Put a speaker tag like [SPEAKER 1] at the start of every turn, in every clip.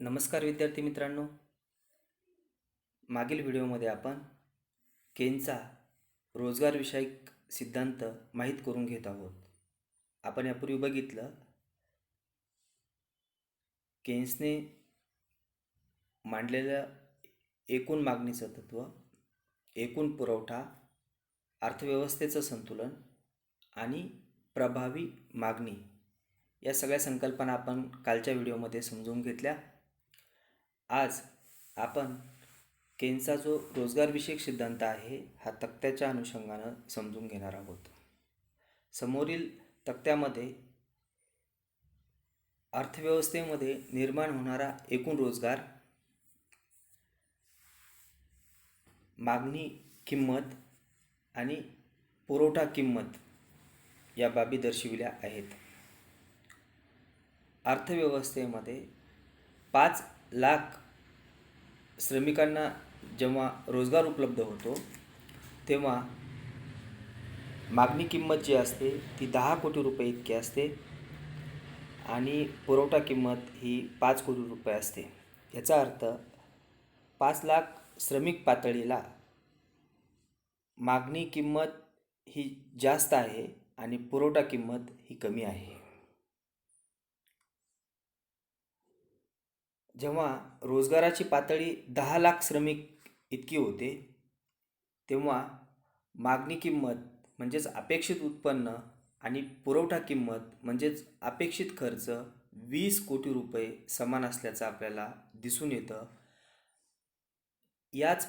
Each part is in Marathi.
[SPEAKER 1] नमस्कार विद्यार्थी मित्रांनो. मागील व्हिडिओमध्ये आपण केनचा रोजगारविषयक सिद्धांत माहीत करून घेत आहोत. आपण यापूर्वी बघितलं केन्सने मांडलेलं एकूण मागणीचं तत्त्व, एकूण पुरवठा, अर्थव्यवस्थेचं संतुलन आणि प्रभावी मागणी या सगळ्या संकल्पना आपण कालच्या व्हिडिओमध्ये समजून घेतल्या. आज आपण केनचा जो रोजगारविषयक सिद्धांत आहे हा तक्त्याच्या अनुषंगानं समजून घेणार आहोत. समोरील तक्त्यामध्ये अर्थव्यवस्थेमध्ये निर्माण होणारा एकूण रोजगार, मागणी किंमत आणि पुरवठा किंमत या बाबी दर्शविल्या आहेत. अर्थव्यवस्थेमध्ये 5 लाख श्रमिकांना जेव्हा रोजगार उपलब्ध होतो तेव्हा मागणी किंमत जी असते ती 10 कोटी रुपये इतकी असते आणि पुरवठा किंमत ही 5 कोटी रुपये असते. याचा अर्थ 5 लाख श्रमिक पातळीला मागणी किंमत ही जास्त आहे आणि पुरवठा किंमत ही कमी आहे. जेव्हा रोजगाराची पातळी 10 लाख श्रमिक इतकी होते तेव्हा मागणी किंमत म्हणजेच अपेक्षित उत्पन्न आणि पुरवठा किंमत म्हणजेच अपेक्षित खर्च 20 कोटी रुपये समान असल्याचं आपल्याला दिसून येतं. याच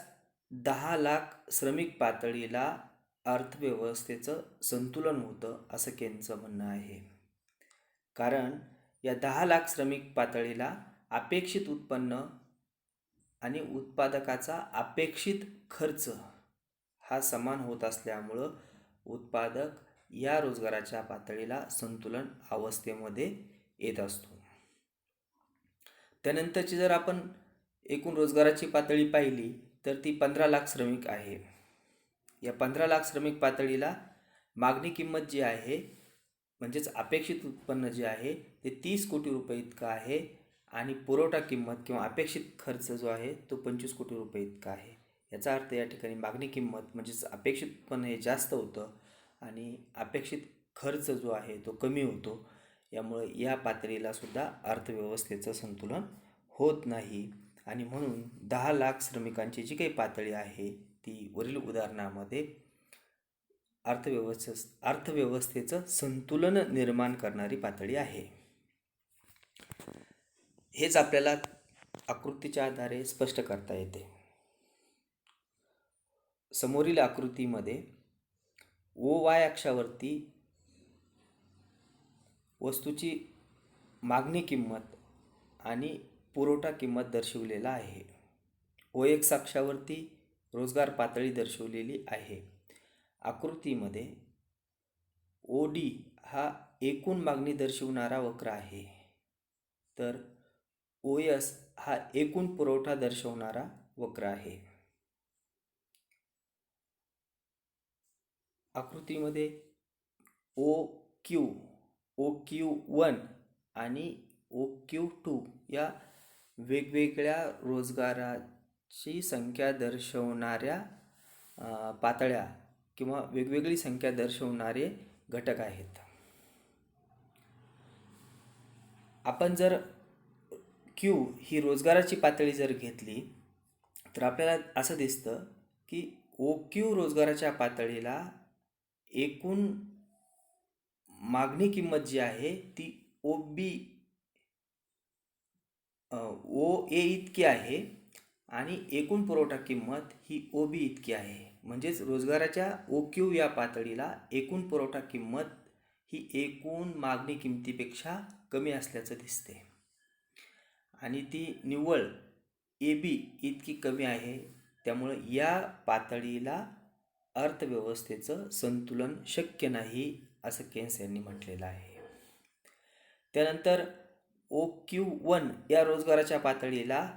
[SPEAKER 1] 10 लाख श्रमिक पातळीला अर्थव्यवस्थेचं संतुलन होतं असं केनचं म्हणणं आहे. कारण या 10 लाख श्रमिक पातळीला अपेक्षित उत्पन्न आणि उत्पादकाचा अपेक्षित खर्च हा समान होत असल्यामुळं उत्पादक या रोजगाराच्या पातळीला संतुलन अवस्थेमध्ये येत असतो. त्यानंतरची जर आपण एकूण रोजगाराची पातळी पाहिली तर ती 15 लाख श्रमिक आहे. या 15 लाख श्रमिक पातळीला मागणी किंमत जी आहे म्हणजेच अपेक्षित उत्पन्न जे आहे ते 30 कोटी रुपये इतकं आहे आणि पुरवठा किंमत किंवा अपेक्षित खर्च जो आहे तो 25 कोटी रुपये इतका आहे. याचा अर्थ या ठिकाणी मागणी किंमत म्हणजेच अपेक्षित उत्पन्न हे जास्त होतं आणि अपेक्षित खर्च जो आहे तो कमी होतो. यामुळे या पातळीला सुद्धा अर्थव्यवस्थेचं संतुलन होत नाही आणि म्हणून 10 लाख श्रमिकांची जी काही पातळी आहे ती वरील उदाहरणामध्ये अर्थव्यवस्थेचं संतुलन निर्माण करणारी पातळी आहे. हेच आपल्याला आकृतीच्या आधारे स्पष्ट करता येते. समोरील आकृतीमध्ये OY अक्षावरती वस्तूची मागणी किंमत आणि पुरवठा किंमत दर्शवलेला आहे. OX अक्षावरती रोजगार पातळी दर्शवलेली आहे. आकृतीमध्ये OD हा एकूण मागणी दर्शवणारा वक्र आहे तर OS हा एकूण पुरवठा दर्शवणारा वक्र आहे. आकृतीमध्ये OQ1 आणि OQ2 या वेगवेगळ्या रोजगाराची संख्या दर्शवणाऱ्या पातळ्या किंवा वेगवेगळी संख्या दर्शवणारे घटक आहेत. आपण जर Q ही रोजगाराची पातळी जर घेतली तर आपल्याला असं दिसतं की OQ रोजगाराच्या पातळीला एकूण मागणी किंमत जी आहे ती OA इतकी आहे आणि एकूण पुरवठा किंमत ही OB इतकी आहे. म्हणजेच रोजगाराच्या OQ या पातळीला एकूण पुरवठा किंमत ही एकूण मागणी किंमतीपेक्षा कमी असल्याचं दिसते आणि ती निव्वळ AB इतकी कमी आहे. त्यामुळे या पातळीला अर्थव्यवस्थेचं संतुलन शक्य नाही असं केन्स यांनी म्हटलेलं आहे. त्यानंतर OQ1 या रोजगाराच्या पातळीला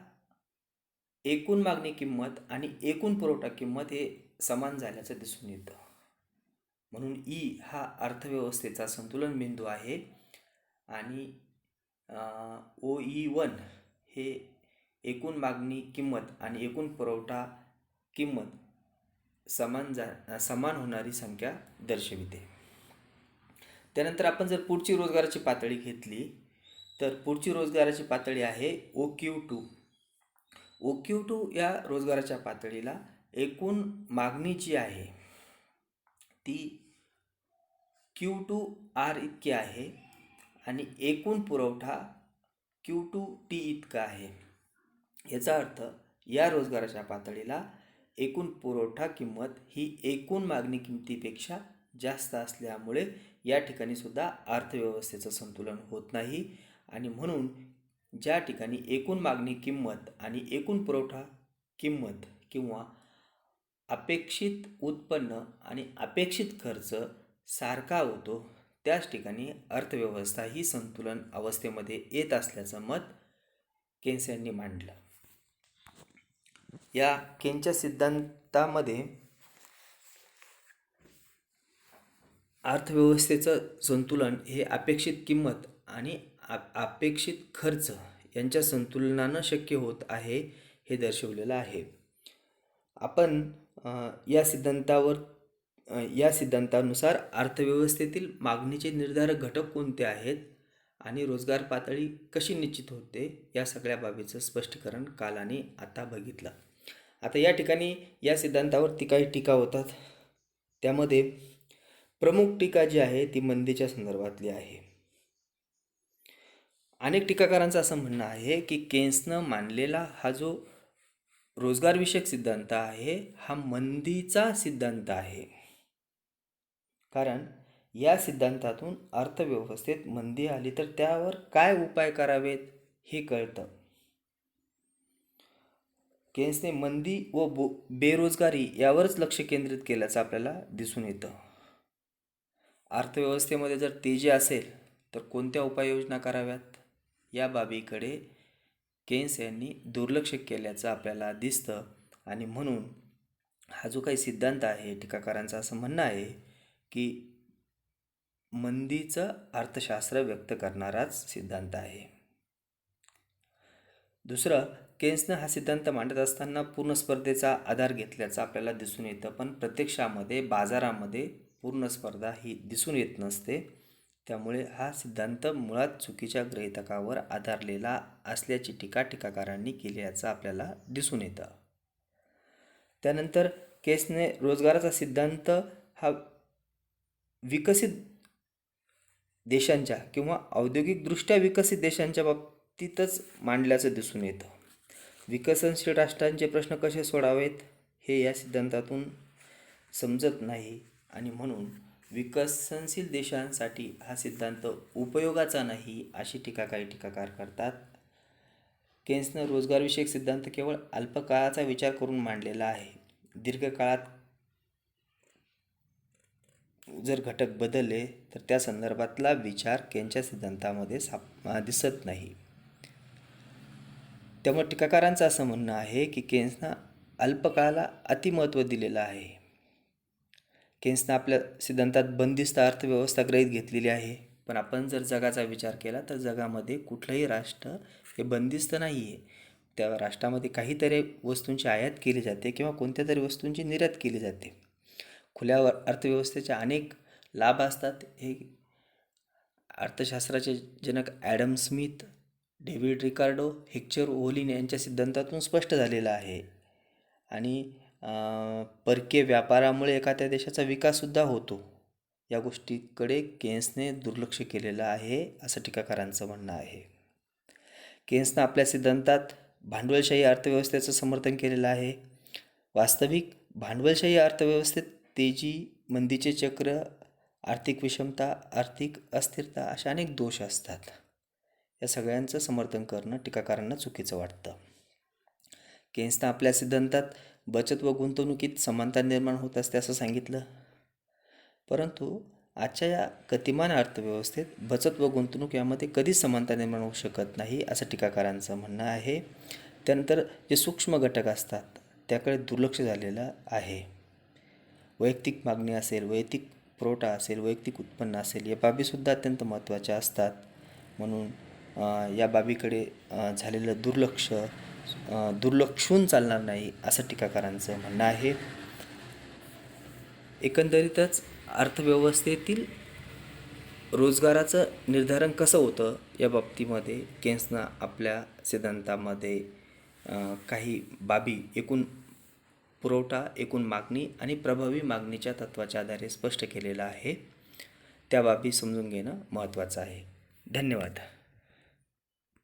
[SPEAKER 1] एकूण मागणी किंमत आणि एकूण पुरवठा किंमत हे समान झाल्याचं दिसून येतं. म्हणून E हा अर्थव्यवस्थेचा संतुलन बिंदू आहे आणि OE1 हे एकूण मागणी किंमत आणि एकूण पुरवठा किंमत समान होणारी संख्या दर्शविते. त्यानंतर आपण जर पुढची रोजगाराची पातळी घेतली तर पुढची रोजगाराची पातळी आहे OQ2. OQ2 या रोजगाराच्या पातळीला एकूण मागणी जी आहे ती Q2R इतकी आहे आणि एकूण पुरवठा Q2T इतका आहे. याचा अर्थ या रोजगाराच्या पातळीला एकूण पुरवठा किंमत ही एकूण मागणी किमतीपेक्षा जास्त असल्यामुळे या ठिकाणी सुद्धा अर्थव्यवस्थेचं संतुलन होत नाही आणि म्हणून ज्या ठिकाणी एकूण मागणी किंमत आणि एकूण पुरवठा किंमत किंवा अपेक्षित उत्पन्न आणि अपेक्षित खर्च सारखा होतो त्याच ठिकाणी अर्थव्यवस्था ही संतुलन अवस्थेमध्ये येत असल्याचं मत केन्स यांनी मांडलं. या केनच्या सिद्धांतामध्ये अर्थव्यवस्थेचं संतुलन हे अपेक्षित किंमत आणि अपेक्षित खर्च यांच्या संतुलनानं शक्य होत आहे हे दर्शवलेलं आहे. आपण या सिद्धांतानुसार अर्थव्यवस्थेतील मागणीचे निर्धारक घटक कोणते आहेत आणि रोजगार पातळी कशी निश्चित होते या सगळ्या बाबीचं स्पष्टीकरण काल आणि आता बघितलं. आता या ठिकाणी या सिद्धांतावरती काही टीका होतात. त्यामध्ये प्रमुख टीका जी आहे ती मंदीच्या संदर्भातली आहे. अनेक टीकाकारांचं असं म्हणणं आहे की केन्सनं मांडलेला हा जो रोजगारविषयक सिद्धांत आहे हा मंदीचा सिद्धांत आहे, कारण या सिद्धांतातून अर्थव्यवस्थेत मंदी आली तर त्यावर काय उपाय करावेत हे कळतं. केन्सने मंदी व बेरोजगारी यावरच लक्ष केंद्रित केल्याचं आपल्याला दिसून येतं. अर्थव्यवस्थेमध्ये जर तेजी असेल तर कोणत्या उपाययोजना कराव्यात या बाबीकडे केन्स यांनी दुर्लक्ष केल्याचं आपल्याला दिसतं आणि म्हणून हा जो काही सिद्धांत आहे टीकाकारांचं असं म्हणणं आहे की मंदीचं अर्थशास्त्र व्यक्त करणाराच सिद्धांत आहे. दुसरं, केन्सनं हा सिद्धांत मांडत असताना पूर्ण स्पर्धेचा आधार घेतल्याचं आपल्याला दिसून येतं, पण प्रत्यक्षामध्ये बाजारामध्ये पूर्ण स्पर्धा ही दिसून येत नसते. त्यामुळे हा सिद्धांत मुळात चुकीच्या गृहीतकावर आधारलेला असल्याची टीका टीकाकारांनी केल्याचं आपल्याला दिसून येतं. त्यानंतर केन्सने रोजगाराचा सिद्धांत हा विकसित देशांच्या किंवा औद्योगिकदृष्ट्या विकसित देशांच्या बाबतीतच मांडल्याचं दिसून येतं. विकसनशील राष्ट्रांचे प्रश्न कसे सोडावेत हे या सिद्धांतातून समजत नाही आणि म्हणून विकसनशील देशांसाठी हा सिद्धांत उपयोगाचा नाही अशी टीका काही टीकाकार करतात. केन्सनं रोजगारविषयक सिद्धांत केवळ अल्पकाळाचा विचार करून मांडलेला आहे. दीर्घकाळात जर घटक बदलले तर त्या संदर्भातला विचार केनच्या सिद्धांतामध्ये दिसत नाही. त्यामुळे टीकाकारांचं असं म्हणणं आहे की केन्सनं अल्पकाळाला अतिमहत्त्व दिलेलं आहे. केन्सनं आपल्या सिद्धांतात बंदिस्त अर्थव्यवस्था गृहीत घेतलेली आहे, पण आपण जर जगाचा विचार केला तर जगामध्ये कुठलंही राष्ट्र हे बंदिस्त नाही आहे. त्या राष्ट्रामध्ये काहीतरी वस्तूंची आयात केली जाते किंवा कोणत्या तरी वस्तूंची निर्यात केली जाते. खुल्या अर्थव्यवस्थेचे अनेक लाभ असतात. हे अर्थशास्त्राचे जनक ॲडम स्मिथ, डेव्हिड रिकार्डो, हेक्चर ओलिन यांच्या सिद्धांतातून स्पष्ट झालेलं आहे. आणि परकीय व्यापारामुळे एखाद्या देशाचा विकाससुद्धा होतो. या गोष्टीकडे केन्सने दुर्लक्ष केलेलं आहे असं टीकाकारांचं म्हणणं आहे. केन्सनं आपल्या सिद्धांतात भांडवलशाही अर्थव्यवस्थेचं समर्थन केलेलं आहे. वास्तविक भांडवलशाही अर्थव्यवस्थेत तेजी, मंदीचे चक्र, आर्थिक विषमता, आर्थिक अस्थिरता अशा अनेक दोष असतात. या सगळ्यांचं समर्थन करणं टीकाकारांना चुकीचं वाटतं. केन्सनं आपल्या सिद्धांतात बचत व गुंतवणुकीत समानता निर्माण होत असते असं सांगितलं, परंतु आजच्या या गतिमान अर्थव्यवस्थेत बचत व गुंतवणूक यामध्ये कधीच समानता निर्माण होऊ शकत नाही असं टीकाकारांचं म्हणणं आहे. त्यानंतर जे सूक्ष्म घटक असतात त्याकडे दुर्लक्ष झालेलं आहे. वैयक्तिक मागणी असेल, वैयक्तिक पुरवठा असेल, वैयक्तिक उत्पन्न असेल, या बाबीसुद्धा अत्यंत महत्त्वाच्या असतात. म्हणून या बाबीकडे झालेलं दुर्लक्षून चालणार नाही असं टीकाकारांचं म्हणणं आहे. एकंदरीतच अर्थव्यवस्थेतील रोजगाराचं निर्धारण कसं होतं या बाबतीमध्ये केन्सनं आपल्या सिद्धांतामध्ये काही बाबी एकूण पुरवठा, एकूण मागणी आणि प्रभावी मागणीच्या तत्त्वाच्या आधारे स्पष्ट केलेलं आहे. त्या बाबी समजून घेणं महत्त्वाचं आहे. धन्यवाद.